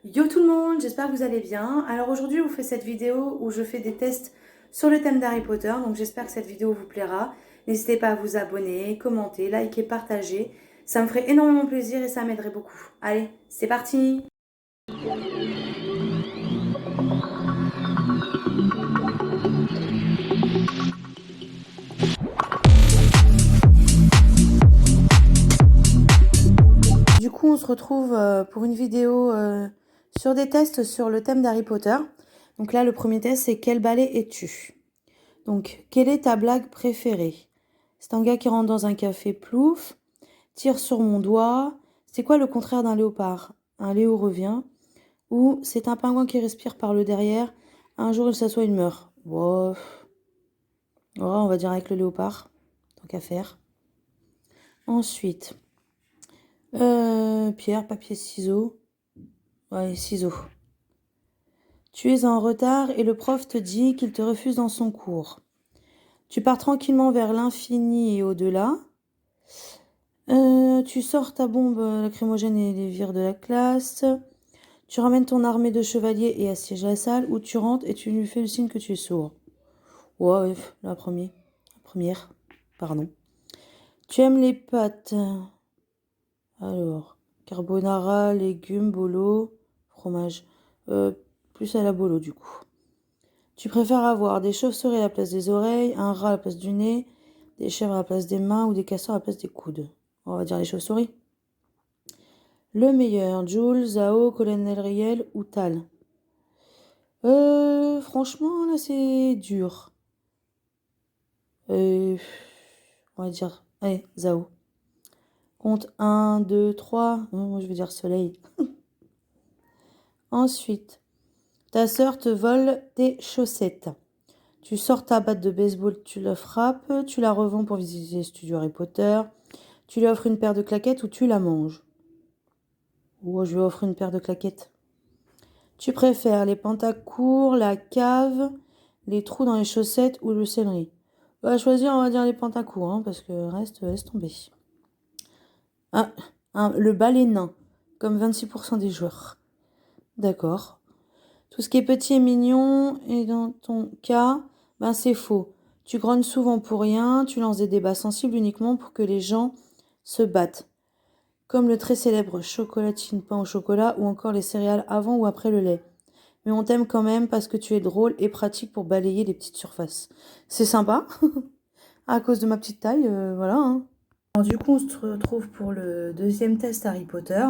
Yo tout le monde, j'espère que vous allez bien. Alors aujourd'hui, je vous fais cette vidéo où je fais des tests sur le thème d'Harry Potter. Donc j'espère que cette vidéo vous plaira. N'hésitez pas à vous abonner, commenter, liker, partager. Ça me ferait énormément plaisir et ça m'aiderait beaucoup. Allez, c'est parti! Du coup, on se retrouve pour une vidéo sur des tests sur le thème d'Harry Potter. Donc là, le premier test, c'est quel balai es-tu? Donc, quelle est ta blague préférée? C'est un gars qui rentre dans un café, plouf, tire sur mon doigt. C'est quoi le contraire d'un léopard? Un léo revient. Ou c'est un pingouin qui respire par le derrière. Un jour, il s'assoit, il meurt. Bof. Oh, on va dire avec le léopard. Tant qu'à faire. Ensuite, pierre, papier, ciseaux. Ouais, ciseaux. Tu es en retard et le prof te dit qu'il te refuse dans son cours. Tu pars tranquillement vers l'infini et au-delà. Tu sors ta bombe lacrymogène et les vires de la classe. Tu ramènes ton armée de chevaliers et assièges la salle. Ou tu rentres et tu lui fais le signe que tu es sourd. Ouais, la première, pardon. Tu aimes les pâtes. Alors, carbonara, légumes, bolo, fromage. Plus à la bolo du coup. Tu préfères avoir des chauves-souris à la place des oreilles, un rat à la place du nez, des chèvres à la place des mains ou des castors à la place des coudes. On va dire les chauves-souris. Le meilleur, Jules, Zao, Colonel Riel ou Tal. Franchement, là, c'est dur. On va dire, allez, Zao. Compte 1, 2, 3. Moi, je vais dire soleil. Ensuite, ta sœur te vole tes chaussettes. Tu sors ta batte de baseball, tu la frappes, tu la revends pour visiter les studios Harry Potter. Tu lui offres une paire de claquettes ou tu la manges. Ou je lui offre une paire de claquettes. Tu préfères les pantacours, la cave, les trous dans les chaussettes ou le céleri? On va choisir, on va dire les pantacours, hein, parce que le reste, laisse tomber. Ah, le balai nain, comme 26% des joueurs. D'accord. Tout ce qui est petit et mignon, et dans ton cas, ben c'est faux. Tu grognes souvent pour rien, tu lances des débats sensibles uniquement pour que les gens se battent. Comme le très célèbre chocolatine pain au chocolat ou encore les céréales avant ou après le lait. Mais on t'aime quand même parce que tu es drôle et pratique pour balayer les petites surfaces. C'est sympa, à cause de ma petite taille, voilà. Hein. Alors, du coup, on se retrouve pour le deuxième test Harry Potter,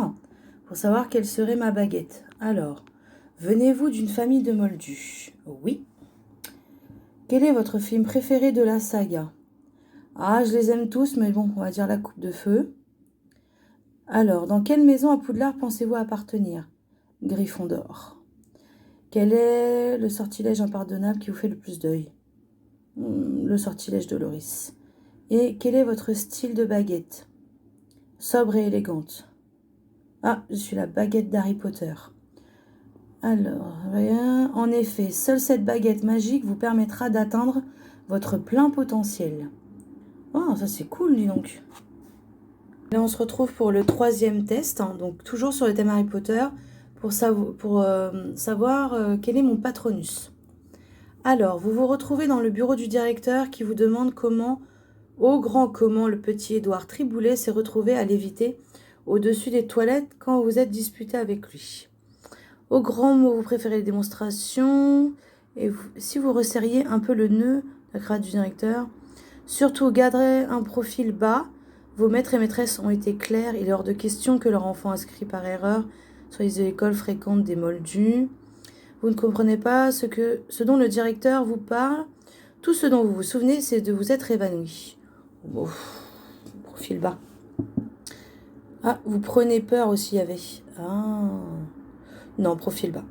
pour savoir quelle serait ma baguette. Alors, venez-vous d'une famille de moldus? Oui. Quel est votre film préféré de la saga? Ah, je les aime tous, mais bon, on va dire la coupe de feu. Alors, dans quelle maison à Poudlard pensez-vous appartenir? Gryffondor. Quel est le sortilège impardonnable qui vous fait le plus d'œil? Le sortilège de Loris. Et quel est votre style de baguette? Sobre et élégante. Ah, je suis la baguette d'Harry Potter. Alors, rien. En effet, seule cette baguette magique vous permettra d'atteindre votre plein potentiel. Oh, ça c'est cool, dis donc. Là, on se retrouve pour le troisième test, hein, donc toujours sur le thème Harry Potter, pour savoir quel est mon patronus. Alors, vous vous retrouvez dans le bureau du directeur qui vous demande comment, au grand comment, le petit Édouard Triboulet s'est retrouvé à léviter au-dessus des toilettes quand vous êtes disputé avec lui. Au grand mot, vous préférez les démonstrations, et si vous resserriez un peu le nœud, la cravate du directeur, surtout gardez un profil bas. Vos maîtres et maîtresses ont été clairs, il est hors de question que leur enfant inscrit par erreur soit les écoles fréquentes des moldus. Vous ne comprenez pas ce dont le directeur vous parle. Tout ce dont vous vous souvenez, c'est de vous être évanoui. Oh, profil bas. Ah, vous prenez peur aussi, avec. Ah. Non, profil bas.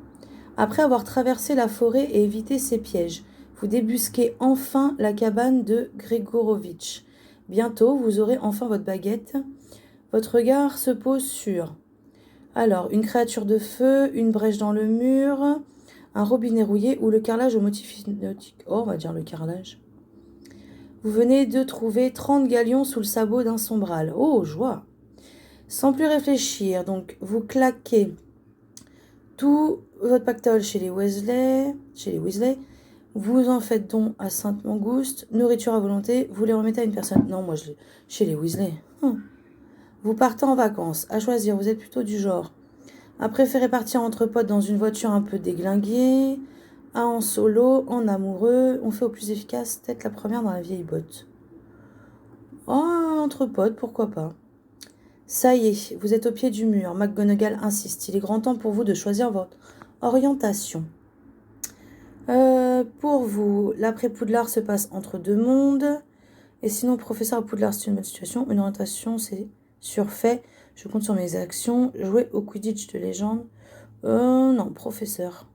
Après avoir traversé la forêt et évité ses pièges, vous débusquez enfin la cabane de Gregorovitch. Bientôt, vous aurez enfin votre baguette. Votre regard se pose sur... Alors, une créature de feu, une brèche dans le mur, un robinet rouillé ou le carrelage au motif hypnotique. Oh, on va dire le carrelage. Vous venez de trouver 30 galions sous le sabot d'un sombral. Oh, joie! Sans plus réfléchir, donc vous claquez Tout votre pactole chez les Weasley, vous en faites don à Sainte-Mangouste, nourriture à volonté, vous les remettez à une personne. Non, moi, chez les Weasley. Vous partez en vacances, à choisir, vous êtes plutôt du genre à préférer partir entre potes dans une voiture un peu déglinguée, à en solo, en amoureux, on fait au plus efficace, peut-être la première dans la vieille botte. Oh, entre potes, pourquoi pas. Ça y est, vous êtes au pied du mur. McGonagall insiste. Il est grand temps pour vous de choisir votre orientation. Pour vous, l'après-Poudlard se passe entre deux mondes. Et sinon, professeur à Poudlard, c'est une bonne situation. Une orientation, c'est surfait. Je compte sur mes actions. Jouer au Quidditch de légende. Non, professeur.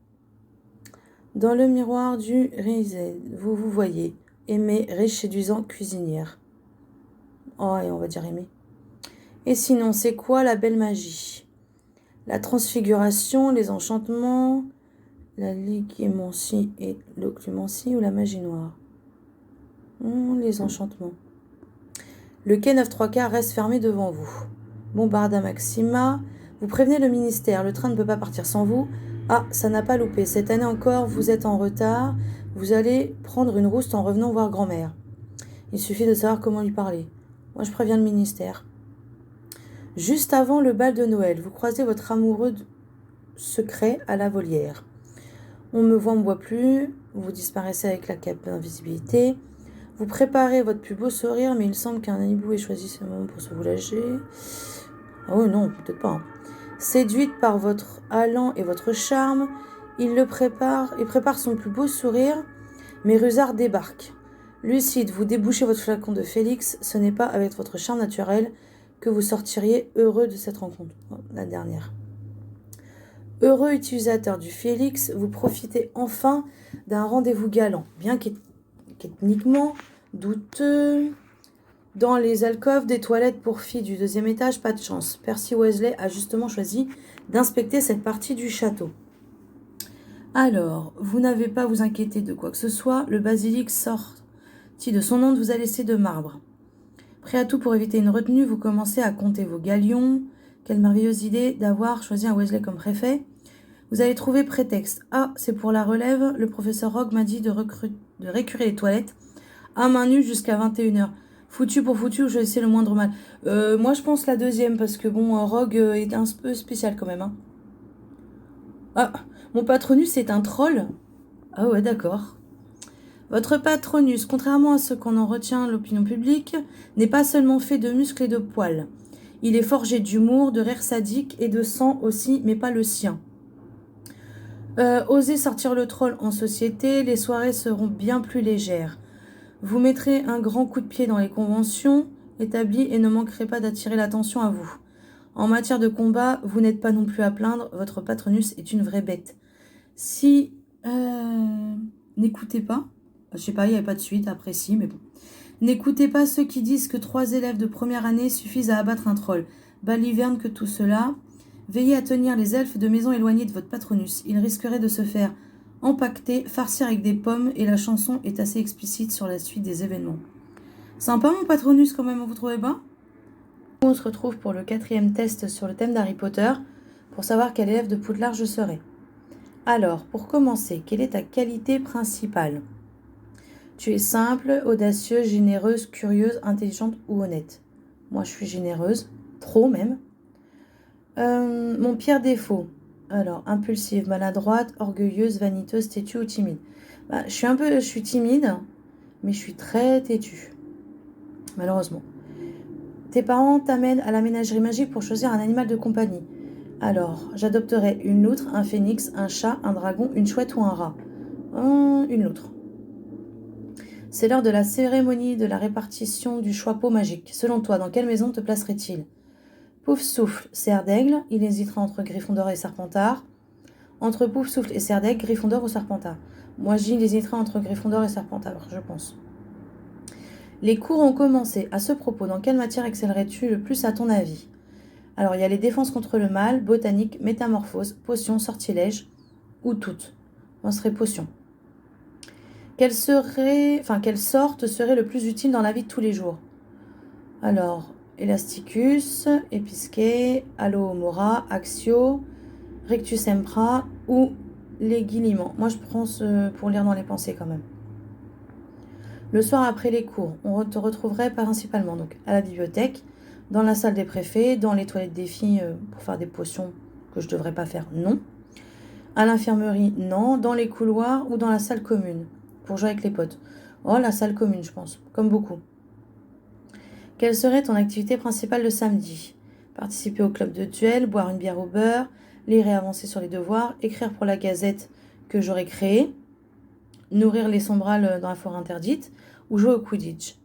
Dans le miroir du Rizel, vous vous voyez. Aimée, riche, séduisant, cuisinière. Oh, et on va dire aimée. Et sinon, c'est quoi la belle magie? La transfiguration, les enchantements, la ligymancie et l'occlumencie ou la magie noire? Les enchantements. Le quai 9-3/4 reste fermé devant vous. Bombarda Maxima, vous prévenez le ministère, le train ne peut pas partir sans vous. Ah, ça n'a pas loupé. Cette année encore, vous êtes en retard. Vous allez prendre une rouste en revenant voir grand-mère. Il suffit de savoir comment lui parler. Moi, je préviens le ministère. Juste avant le bal de Noël, vous croisez votre amoureux secret à la volière. On me voit, on me voit plus. Vous disparaissez avec la cape d'invisibilité. Vous préparez votre plus beau sourire, mais il semble qu'un hibou ait choisi ce moment pour se vous lâcher. Ah oui, non, peut-être pas. Séduite par votre allant et votre charme, il prépare son plus beau sourire, mais Rusard débarque. Lucide, vous débouchez votre flacon de Félix. Ce n'est pas avec votre charme naturel que vous sortiriez heureux de cette rencontre. La dernière. Heureux utilisateur du Félix, vous profitez enfin d'un rendez-vous galant, bien qu'ethniquement douteux. Dans les alcôves des toilettes pour filles du 2e étage, pas de chance. Percy Weasley a justement choisi d'inspecter cette partie du château. Alors, vous n'avez pas à vous inquiéter de quoi que ce soit. Le basilic sorti de son onde vous a laissé de marbre. Prêt à tout pour éviter une retenue, vous commencez à compter vos galions. Quelle merveilleuse idée d'avoir choisi un Weasley comme préfet. Vous allez trouver prétexte. Ah, c'est pour la relève. Le professeur Rogue m'a dit de récurer les toilettes à main nue jusqu'à 21h. Foutu pour foutu ou je laissais le moindre mal. Moi, je pense la deuxième parce que bon, Rogue est un peu spécial quand même. Hein. Ah, mon patronus est un troll. Ah ouais, d'accord. Votre patronus, contrairement à ce qu'on en retient l'opinion publique, n'est pas seulement fait de muscles et de poils. Il est forgé d'humour, de rire sadique et de sang aussi, mais pas le sien. Osez sortir le troll en société, les soirées seront bien plus légères. Vous mettrez un grand coup de pied dans les conventions établies et ne manquerez pas d'attirer l'attention à vous. En matière de combat, vous n'êtes pas non plus à plaindre, votre patronus est une vraie bête. Si... n'écoutez pas... Je sais pas, il n'y avait pas de suite, après si, mais bon. N'écoutez pas ceux qui disent que 3 élèves de première année suffisent à abattre un troll. Baliverne que tout cela. Veillez à tenir les elfes de maison éloignés de votre patronus. Ils risqueraient de se faire empaqueter, farcir avec des pommes, et la chanson est assez explicite sur la suite des événements. Sympa mon patronus quand même, vous trouvez pas? On se retrouve pour le 4e test sur le thème d'Harry Potter, pour savoir quel élève de Poudlard je serai. Alors, pour commencer, quelle est ta qualité principale? Tu es simple, audacieuse, généreuse, curieuse, intelligente ou honnête? Moi, je suis généreuse, trop même. Mon pire défaut? Alors, impulsive, maladroite, orgueilleuse, vaniteuse, têtue ou timide? Je suis timide, mais je suis très têtue, malheureusement. Tes parents t'amènent à la ménagerie magique pour choisir un animal de compagnie. Alors, j'adopterai une loutre, un phénix, un chat, un dragon, une chouette ou un rat. Une loutre. C'est l'heure de la cérémonie de la répartition du choix-peau magique. Selon toi, dans quelle maison te placerait-il? Pouf Souffle, Serre d'Aigle. Il hésitera entre Gryffondor et Serpentard. Entre Pouf Souffle et Serre d'Aigle, Gryffondor ou Serpentard? Moi, il hésitera entre Gryffondor et Serpentard, je pense. Les cours ont commencé. À ce propos, dans quelle matière excellerais-tu le plus à ton avis? Alors, il y a les défenses contre le mal, botanique, métamorphose, potions, sortilèges, ou toutes. Moi, ce serait potions. Quelle sorte serait le plus utile dans la vie de tous les jours? Alors, Elasticus, Épisquet, Alohomora, Axio, Rectus Sempra ou les Guillemets. Moi, je prends pour lire dans les pensées quand même. Le soir après les cours, on te retrouverait principalement donc à la bibliothèque, dans la salle des préfets, dans les toilettes des filles pour faire des potions que je ne devrais pas faire, non. À l'infirmerie, non. Dans les couloirs ou dans la salle commune pour jouer avec les potes. Oh, la salle commune, je pense, comme beaucoup. Quelle serait ton activité principale le samedi? Participer au club de duel, boire une bière au beurre, lire et avancer sur les devoirs, écrire pour la gazette que j'aurais créée, nourrir les sombrales dans la forêt interdite ou jouer au Quidditch.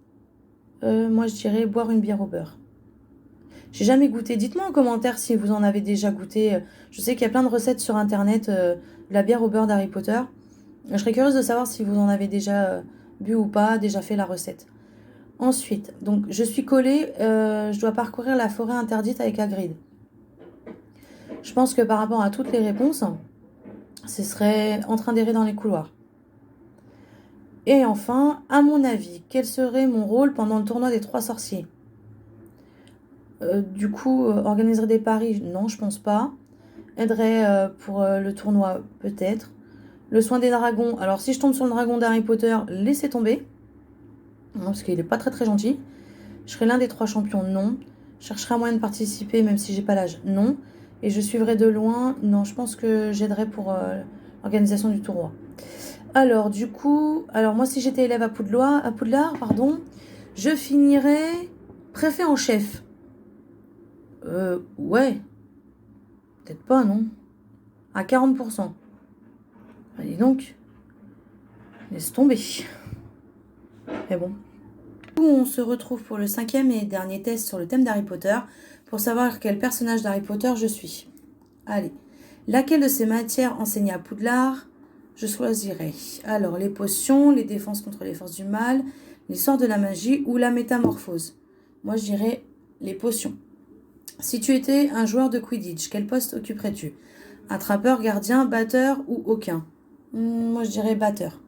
Moi, je dirais boire une bière au beurre. J'ai jamais goûté. Dites-moi en commentaire si vous en avez déjà goûté. Je sais qu'il y a plein de recettes sur internet de la bière au beurre d'Harry Potter. Je serais curieuse de savoir si vous en avez déjà bu ou pas, déjà fait la recette. Ensuite, donc je suis collée, je dois parcourir la forêt interdite avec Hagrid. Je pense que par rapport à toutes les réponses, ce serait en train d'errer dans les couloirs. Et enfin, à mon avis, quel serait mon rôle pendant le tournoi des 3 sorciers? Du coup, organiserait des paris? Non, je pense pas. Aiderait pour le tournoi? Peut-être. Le soin des dragons? Alors, si je tombe sur le dragon d'Harry Potter, laissez tomber. Non, parce qu'il n'est pas très très gentil. Je serai l'un des 3 champions? Non. Je chercherai un moyen de participer, même si j'ai pas l'âge? Non. Et je suivrai de loin? Non, je pense que j'aiderai pour l'organisation du tournoi. Alors, du coup, moi, si j'étais élève à Poudlard, je finirais préfet en chef. Ouais. Peut-être pas, non. À 40%. Allez donc. Laisse tomber. Mais bon. On se retrouve pour le 5e et dernier test sur le thème d'Harry Potter pour savoir quel personnage d'Harry Potter je suis. Allez. Laquelle de ces matières enseignée à Poudlard je choisirais? Alors, les potions, les défenses contre les forces du mal, les sorts de la magie ou la métamorphose. Moi, je dirais les potions. Si tu étais un joueur de Quidditch, quel poste occuperais-tu? Attrapeur, gardien, batteur ou aucun? Moi, je dirais batteur.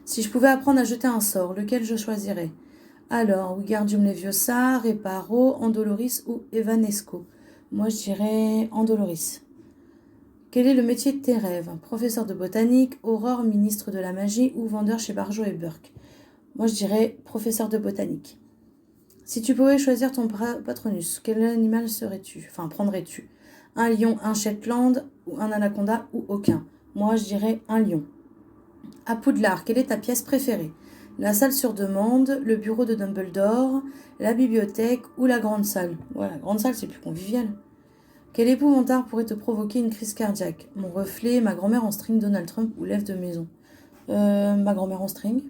Si je pouvais apprendre à jeter un sort, lequel je choisirais? Alors, Wingardium Leviosa, Reparo, Andoloris ou Evanesco? Moi, je dirais Andoloris. Quel est le métier de tes rêves? Professeur de botanique, Aurore, ministre de la magie ou vendeur chez Barjo et Burke? Moi, je dirais professeur de botanique. Si tu pouvais choisir ton patronus, quel animal serais-tu? Enfin, prendrais-tu? Un lion, un Shetland, ou un anaconda, ou aucun? Moi, je dirais un lion. À Poudlard, quelle est ta pièce préférée? La salle sur demande, le bureau de Dumbledore, la bibliothèque ou la grande salle? Ouais, la grande salle, c'est plus convivial. Quel épouvantard pourrait te provoquer une crise cardiaque? Mon reflet, ma grand-mère en string, Donald Trump ou l'elfe de maison? Ma grand-mère en string.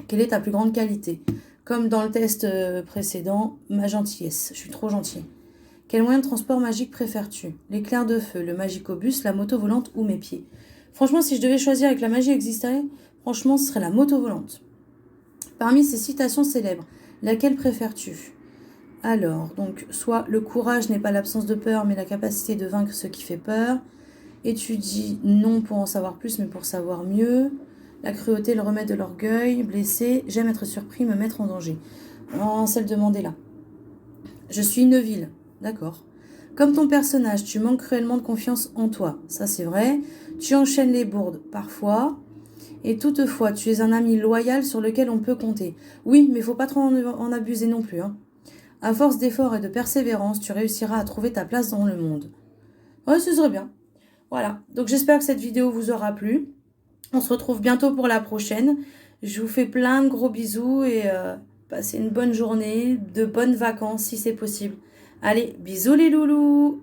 Quelle est ta plus grande qualité? Comme dans le test précédent, ma gentillesse. Je suis trop gentille. Quel moyen de transport magique préfères-tu? L'éclair de feu, le magicobus, la moto volante ou mes pieds? Franchement, si je devais choisir avec la magie existée, franchement, ce serait la moto volante. Parmi ces citations célèbres, laquelle préfères-tu? Alors, donc, soit le courage n'est pas l'absence de peur, mais la capacité de vaincre ce qui fait peur. Et tu dis non pour en savoir plus, mais pour savoir mieux. La cruauté, le remède de l'orgueil, blessé, j'aime être surpris, me mettre en danger. Celle de Mandela. Je suis Neville, d'accord. Comme ton personnage, tu manques cruellement de confiance en toi, ça c'est vrai. Tu enchaînes les bourdes, parfois. Et toutefois, tu es un ami loyal sur lequel on peut compter. Oui, mais faut pas trop en abuser non plus, hein. À force d'efforts et de persévérance, tu réussiras à trouver ta place dans le monde. Ouais, ce serait bien. Voilà, donc j'espère que cette vidéo vous aura plu. On se retrouve bientôt pour la prochaine. Je vous fais plein de gros bisous et passez une bonne journée, de bonnes vacances si c'est possible. Allez, bisous les loulous!